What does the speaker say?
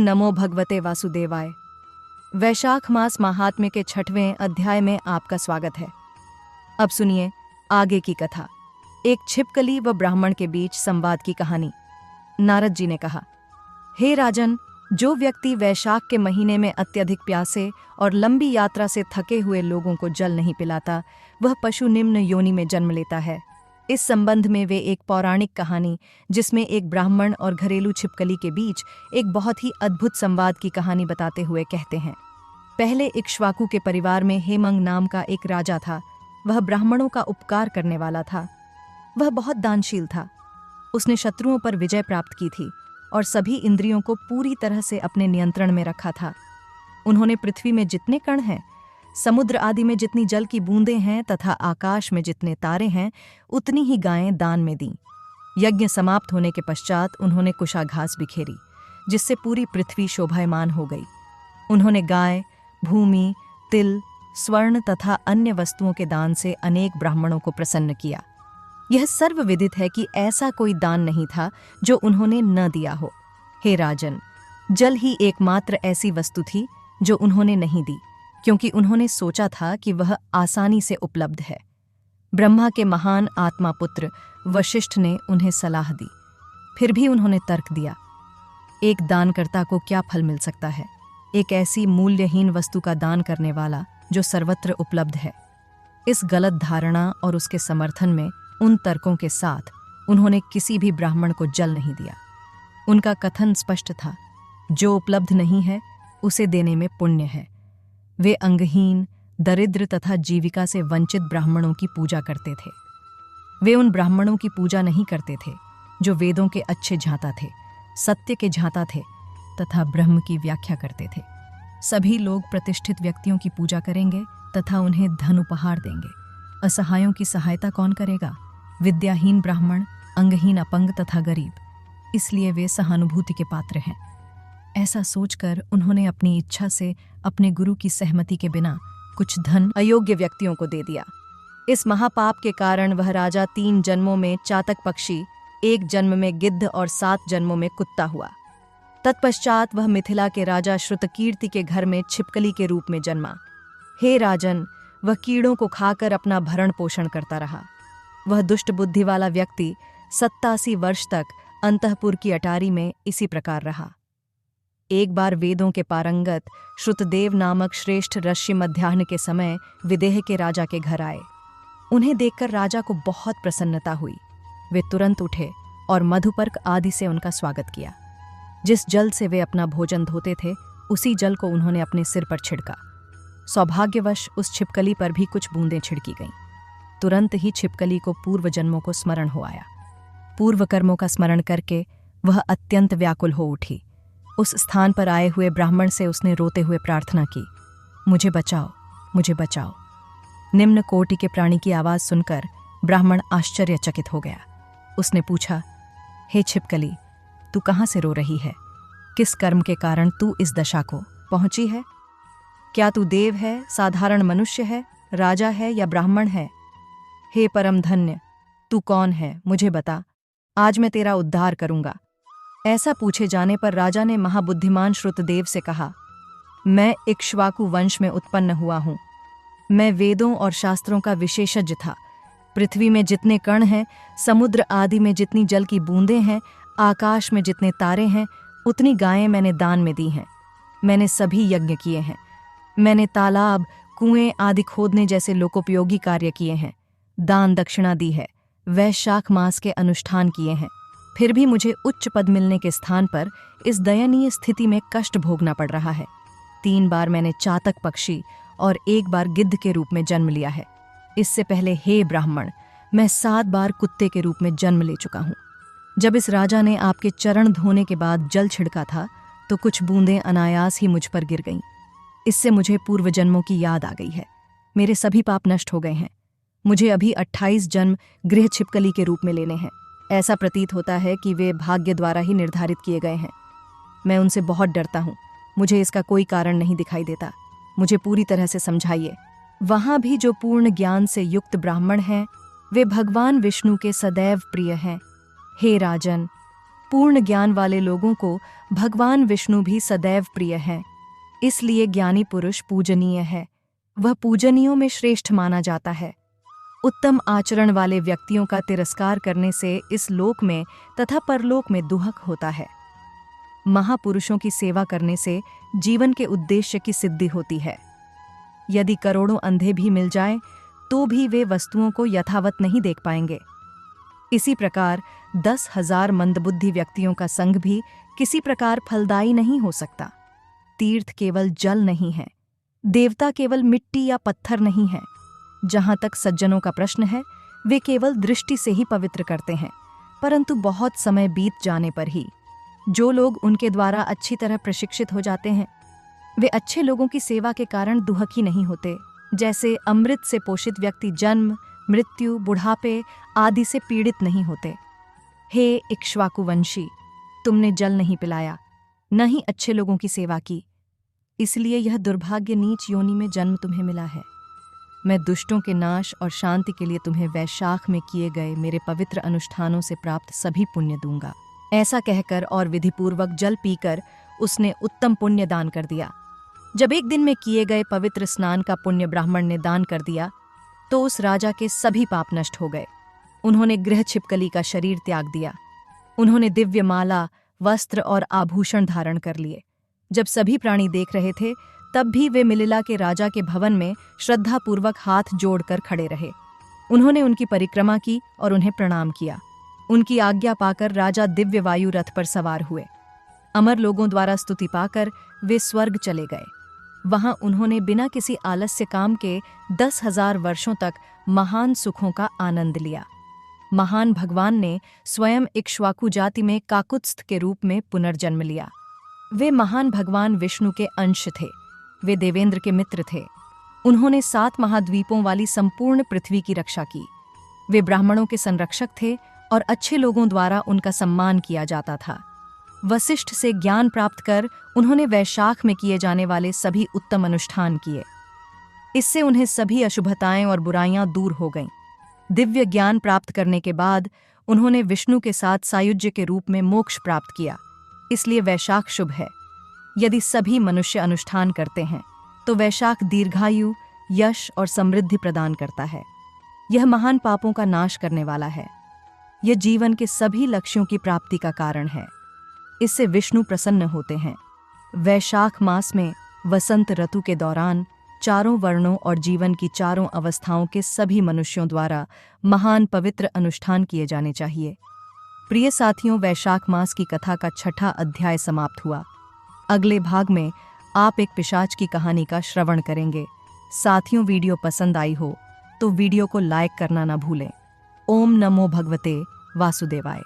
नमो भगवते वासुदेवाय। वैशाख मास महात्म्य के 6वें अध्याय में आपका स्वागत है। अब सुनिए आगे की कथा। एक छिपकली व ब्राह्मण के बीच संवाद की कहानी। नारद जी ने कहा, हे राजन, जो व्यक्ति वैशाख के महीने में अत्यधिक प्यासे और लंबी यात्रा से थके हुए लोगों को जल नहीं पिलाता, वह पशु निम्न योनि में जन्म लेता है। इस संबंध में वे एक पौराणिक कहानी, जिसमें एक ब्राह्मण और घरेलू छिपकली के बीच एक बहुत ही अद्भुत संवाद की कहानी बताते हुए कहते हैं। पहले इक्ष्वाकु के परिवार में हेमंग नाम का एक राजा था। वह ब्राह्मणों का उपकार करने वाला था। वह बहुत दानशील था। उसने शत्रुओं पर विजय प्राप्त की थी और सभी इंद्रियों को पूरी तरह से अपने नियंत्रण में रखा था। उन्होंने पृथ्वी में जितने कण हैं, समुद्र आदि में जितनी जल की बूंदें हैं तथा आकाश में जितने तारे हैं, उतनी ही गायें दान में दीं। यज्ञ समाप्त होने के पश्चात उन्होंने कुशाघास बिखेरी, जिससे पूरी पृथ्वी शोभायमान हो गई। उन्होंने गाय, भूमि, तिल, स्वर्ण तथा अन्य वस्तुओं के दान से अनेक ब्राह्मणों को प्रसन्न किया। यह सर्वविदित है कि ऐसा कोई दान नहीं था जो उन्होंने न दिया हो। हे राजन, जल ही एकमात्र ऐसी वस्तु थी जो उन्होंने नहीं दी, क्योंकि उन्होंने सोचा था कि वह आसानी से उपलब्ध है। ब्रह्मा के महान आत्मा पुत्र वशिष्ठ ने उन्हें सलाह दी, फिर भी उन्होंने तर्क दिया, एक दानकर्ता को क्या फल मिल सकता है, एक ऐसी मूल्यहीन वस्तु का दान करने वाला जो सर्वत्र उपलब्ध है। इस गलत धारणा और उसके समर्थन में उन तर्कों के साथ उन्होंने किसी भी ब्राह्मण को जल नहीं दिया। उनका कथन स्पष्ट था, जो उपलब्ध नहीं है उसे देने में पुण्य है। वे अंगहीन, दरिद्र तथा जीविका से वंचित ब्राह्मणों की पूजा करते थे। वे उन ब्राह्मणों की पूजा नहीं करते थे जो वेदों के अच्छे झांता थे, सत्य के झांता थे तथा ब्रह्म की व्याख्या करते थे। सभी लोग प्रतिष्ठित व्यक्तियों की पूजा करेंगे तथा उन्हें धन उपहार देंगे। असहायों की सहायता कौन करेगा? विद्याहीन ब्राह्मण, अंगहीन, अपंग तथा गरीब। इसलिए वे सहानुभूति के पात्र हैं। ऐसा सोचकर उन्होंने अपनी इच्छा से अपने गुरु की सहमति के बिना कुछ धन अयोग्य व्यक्तियों को दे दिया। इस महापाप के कारण वह राजा 3 जन्मों में चातक पक्षी, 1 जन्म में गिद्ध और 7 जन्मों में कुत्ता हुआ। तत्पश्चात वह मिथिला के राजा श्रुतकीर्ति के घर में छिपकली के रूप में जन्मा। हे राजन, वह कीड़ों को खाकर अपना भरण पोषण करता रहा। वह दुष्ट बुद्धि वाला व्यक्ति 87 वर्ष तक अंतःपुर की अटारी में इसी प्रकार रहा। एक बार वेदों के पारंगत श्रुतदेव नामक श्रेष्ठ ऋषि मध्याह्न के समय विदेह के राजा के घर आए। उन्हें देखकर राजा को बहुत प्रसन्नता हुई। वे तुरंत उठे और मधुपर्क आदि से उनका स्वागत किया। जिस जल से वे अपना भोजन धोते थे, उसी जल को उन्होंने अपने सिर पर छिड़का। सौभाग्यवश उस छिपकली पर भी कुछ बूंदें छिड़की गईं। तुरंत ही छिपकली को पूर्व जन्मों को स्मरण हो आया। पूर्व कर्मों का स्मरण करके वह अत्यंत व्याकुल हो उठी। उस स्थान पर आए हुए ब्राह्मण से उसने रोते हुए प्रार्थना की, मुझे बचाओ, मुझे बचाओ। निम्न कोटि के प्राणी की आवाज सुनकर ब्राह्मण आश्चर्यचकित हो गया। उसने पूछा, हे छिपकली, तू कहाँ से रो रही है? किस कर्म के कारण तू इस दशा को पहुंची है? क्या तू देव है, साधारण मनुष्य है, राजा है या ब्राह्मण है? हे परम धन्य, तू कौन है, मुझे बता, आज मैं तेरा उद्धार करूंगा। ऐसा पूछे जाने पर राजा ने महाबुद्धिमान श्रुतदेव से कहा, मैं इक्ष्वाकु वंश में उत्पन्न हुआ हूं। मैं वेदों और शास्त्रों का विशेषज्ञ था। पृथ्वी में जितने कण हैं, समुद्र आदि में जितनी जल की बूंदें हैं, आकाश में जितने तारे हैं, उतनी गायें मैंने दान में दी हैं। मैंने सभी यज्ञ किए हैं। मैंने तालाब, कुएं आदि खोदने जैसे लोकोपयोगी कार्य किए हैं। दान दक्षिणा दी है। वैशाख मास के अनुष्ठान किए हैं। फिर भी मुझे उच्च पद मिलने के स्थान पर इस दयनीय स्थिति में कष्ट भोगना पड़ रहा है। 3 बार मैंने चातक पक्षी और 1 बार गिद्ध के रूप में जन्म लिया है। इससे पहले हे ब्राह्मण, मैं 7 बार कुत्ते के रूप में जन्म ले चुका हूँ। जब इस राजा ने आपके चरण धोने के बाद जल छिड़का था, तो कुछ बूंदें अनायास ही मुझ पर गिर गईं। इससे मुझे पूर्व जन्मों की याद आ गई है। मेरे सभी पाप नष्ट हो गए हैं। मुझे अभी 28 जन्म गृह छिपकली के रूप में लेने हैं। ऐसा प्रतीत होता है कि वे भाग्य द्वारा ही निर्धारित किए गए हैं। मैं उनसे बहुत डरता हूँ। मुझे इसका कोई कारण नहीं दिखाई देता। मुझे पूरी तरह से समझाइए। वहाँ भी जो पूर्ण ज्ञान से युक्त ब्राह्मण हैं, वे भगवान विष्णु के सदैव प्रिय हैं। हे राजन, पूर्ण ज्ञान वाले लोगों को भगवान विष्णु भी सदैव प्रिय हैं। इसलिए ज्ञानी पुरुष पूजनीय है, वह पूजनीयों में श्रेष्ठ माना जाता है। उत्तम आचरण वाले व्यक्तियों का तिरस्कार करने से इस लोक में तथा परलोक में दुहक होता है। महापुरुषों की सेवा करने से जीवन के उद्देश्य की सिद्धि होती है। यदि करोड़ों अंधे भी मिल जाएं, तो भी वे वस्तुओं को यथावत नहीं देख पाएंगे। इसी प्रकार 10,000 मंदबुद्धि व्यक्तियों का संग भी किसी प्रकार फलदायी नहीं हो सकता। तीर्थ केवल जल नहीं है, देवता केवल मिट्टी या पत्थर नहीं है। जहां तक सज्जनों का प्रश्न है, वे केवल दृष्टि से ही पवित्र करते हैं, परंतु बहुत समय बीत जाने पर ही। जो लोग उनके द्वारा अच्छी तरह प्रशिक्षित हो जाते हैं, वे अच्छे लोगों की सेवा के कारण दुहकी नहीं होते। जैसे अमृत से पोषित व्यक्ति जन्म, मृत्यु, बुढ़ापे आदि से पीड़ित नहीं होते। हे इक्ष्वाकुवंशी, तुमने जल नहीं पिलाया, न ही अच्छे लोगों की सेवा की, इसलिए यह दुर्भाग्य नीच योनि में जन्म तुम्हें मिला है। मैं दुष्टों के नाश और शांति के लिए तुम्हें वैशाख में किए गए मेरे पवित्र अनुष्ठानों से प्राप्त सभी पुण्य दूंगा। ऐसा कहकर और विधिपूर्वक जल पीकर उसने उत्तम पुण्य दान कर दिया। जब एक दिन में किए गए पवित्र स्नान का पुण्य ब्राह्मण ने दान कर दिया, तो उस राजा के सभी पाप नष्ट हो गए। उन्होंने गृह छिपकली का शरीर त्याग दिया। उन्होंने दिव्य माला, वस्त्र और आभूषण धारण कर लिए। जब सभी प्राणी देख रहे थे, तब भी वे मिलिला के राजा के भवन में श्रद्धापूर्वक हाथ जोड़कर खड़े रहे। उन्होंने उनकी परिक्रमा की और उन्हें प्रणाम किया। उनकी आज्ञा पाकर राजा दिव्य वायु रथ पर सवार हुए। अमर लोगों द्वारा स्तुति पाकर वे स्वर्ग चले गए। वहां उन्होंने बिना किसी आलस्य काम के 10,000 वर्षों तक महान सुखों का आनंद लिया। महान भगवान ने स्वयं इक्ष्वाकु जाति में काकुत्स्थ के रूप में पुनर्जन्म लिया। वे महान भगवान विष्णु के अंश थे। वे देवेंद्र के मित्र थे। उन्होंने 7 महाद्वीपों वाली संपूर्ण पृथ्वी की रक्षा की। वे ब्राह्मणों के संरक्षक थे और अच्छे लोगों द्वारा उनका सम्मान किया जाता था। वशिष्ठ से ज्ञान प्राप्त कर उन्होंने वैशाख में किए जाने वाले सभी उत्तम अनुष्ठान किए। इससे उन्हें सभी अशुभताएं और बुराइयां दूर हो गईं। दिव्य ज्ञान प्राप्त करने के बाद उन्होंने विष्णु के साथ सायुज्य के रूप में मोक्ष प्राप्त किया। इसलिए वैशाख शुभ है। यदि सभी मनुष्य अनुष्ठान करते हैं, तो वैशाख दीर्घायु, यश और समृद्धि प्रदान करता है। यह महान पापों का नाश करने वाला है। यह जीवन के सभी लक्ष्यों की प्राप्ति का कारण है। इससे विष्णु प्रसन्न होते हैं। वैशाख मास में वसंत ऋतु के दौरान चारों वर्णों और जीवन की चारों अवस्थाओं के सभी मनुष्यों द्वारा महान पवित्र अनुष्ठान किए जाने चाहिए। प्रिय साथियों, वैशाख मास की कथा का 6ठा अध्याय समाप्त हुआ। अगले भाग में आप एक पिशाच की कहानी का श्रवण करेंगे। साथियों, वीडियो पसंद आई हो तो वीडियो को लाइक करना ना भूलें। ओम नमो भगवते वासुदेवाय।